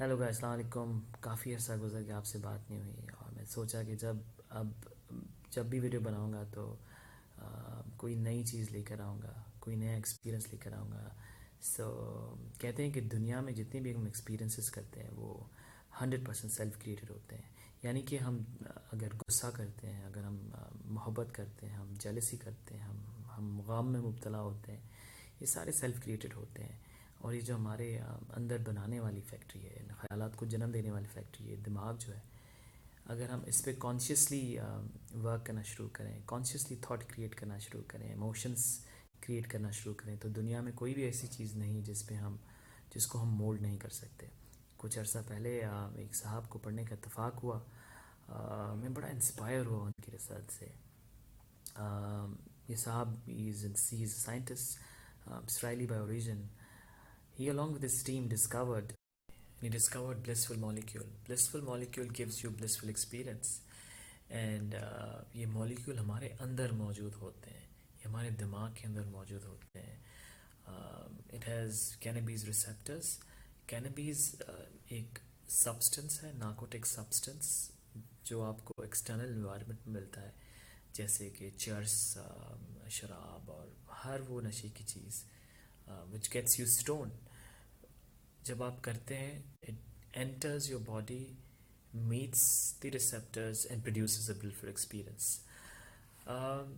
Hello guys, अस्सलाम वालेकुम। काफ़ी अर्सा गुजर गया, आपसे बात नहीं हुई और मैं सोचा कि अब जब भी वीडियो बनाऊंगा तो कोई नई चीज़ लेकर आऊँगा, कोई नया एक्सपीरियंस लेकर आऊँगा। सो कहते हैं कि दुनिया में जितने भी हम एक्सपीरियंसेस करते हैं वो 100% सेल्फ क्रिएटेड होते हैं। यानी कि हम अगर गुस्सा करते हैं, अगर हम मोहब्बत करते हैं, हम जेलसी करते हैं, हम गम में मुब्तला होते हैं, ये सारे सेल्फ क्रिएटेड होते हैं। और ये जो हमारे अंदर बनाने वाली फैक्ट्री है, ख्यालात को जन्म देने वाली फैक्ट्री है, दिमाग जो है, अगर हम इस पर कॉन्शियसली वर्क करना शुरू करें, कॉन्शियसली थॉट क्रिएट करना शुरू करें, इमोशंस क्रिएट करना शुरू करें, तो दुनिया में कोई भी ऐसी चीज़ नहीं जिसको हम मोल्ड नहीं कर सकते। कुछ अर्सा पहले एक साहब को पढ़ने का इत्तेफाक हुआ। मैं बड़ा इंस्पायर हुआ उनकी रिसर्च से। ये साहब is scientist, Israeli by origin. He, along with his team, discovered blissful molecule. Blissful molecule gives you blissful experience. And ये molecule हमारे अंदर मौजूद होते हैं, ये हमारे दिमाग के अंदर मौजूद होते हैं। It has cannabis receptors. Cannabis एक substance है, narcotic substance, जो आपको external environment में मिलता है, जैसे कि चर्स, शराब और हर वो नशे की चीज़ which gets you stoned. जब आप करते हैं, it enters your body, meets the receptors and produces a blissful experience. Um,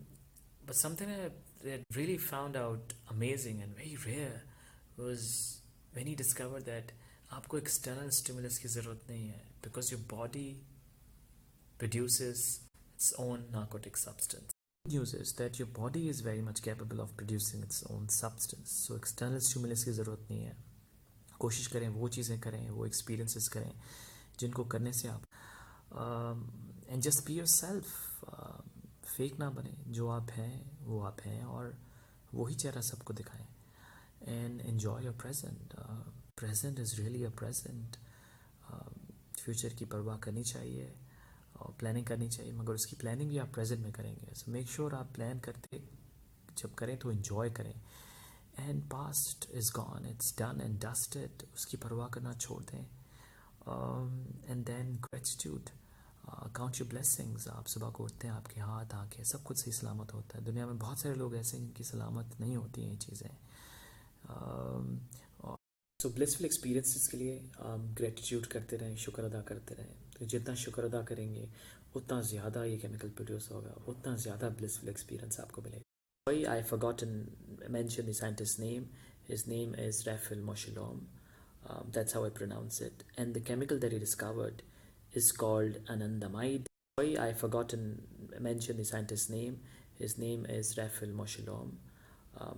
but something that really found out amazing and very rare was when he discovered that आपको external stimulus की ज़रूरत नहीं है, because your body produces its own narcotic substance. The news is that your body is very much capable of producing its own substance. So external stimulus की ज़रूरत नहीं है। कोशिश करें, वो चीज़ें करें, वो एक्सपीरियंसेस करें जिनको करने से आप and just be your self. Fake ना बने, जो आप हैं वो आप हैं और वही चेहरा सबको दिखाएं। And enjoy your present. Present is really a present. Future की परवाह करनी चाहिए और प्लानिंग करनी चाहिए, मगर उसकी प्लानिंग भी आप प्रेजेंट में करेंगे। सो मेक श्योर आप प्लान करते जब करें तो इन्जॉय करें। And past is gone, it's done and dusted, उसकी परवाह करना छोड़ दें। And then gratitude, count your blessings. आप सुबह को उठते हैं, आपके हाथ आंखें सब कुछ सही सलामत होता है। दुनिया में बहुत सारे लोग ऐसे हैं जिनकी सलामत नहीं होती हैं ये चीज़ें। सो ब्लिसफुल एक्सपीरियंसेस के लिए ग्रेटिट्यूड करते रहें, शुक्र अदा करते रहें। तो जितना शुक्र अदा करेंगे उतना ज़्यादा ये केमिकल प्रोड्यूस होगा, उतना ज़्यादा ब्लिसफुल एक्सपीरियंस आपको मिलेगा। I forgotten mention the scientist's name. His name is Raphael Moshelom. That's how I pronounce it. And the chemical that he discovered is called anandamide. I forgotten mention the scientist's name. His name is Raphael Moshelom.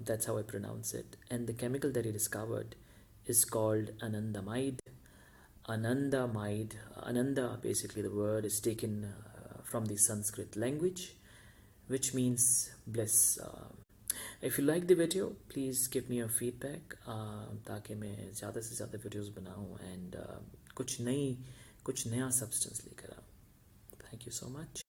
That's how I pronounce it. And the chemical that he discovered is called anandamide. Anandamide. Ananda, basically, the word is taken from the Sanskrit language, which means bliss. If you like the video, please give me your feedback, ताकि मैं ज़्यादा से ज़्यादा videos बनाऊँ and कुछ नया substance लेकर आऊँ। Thank you so much.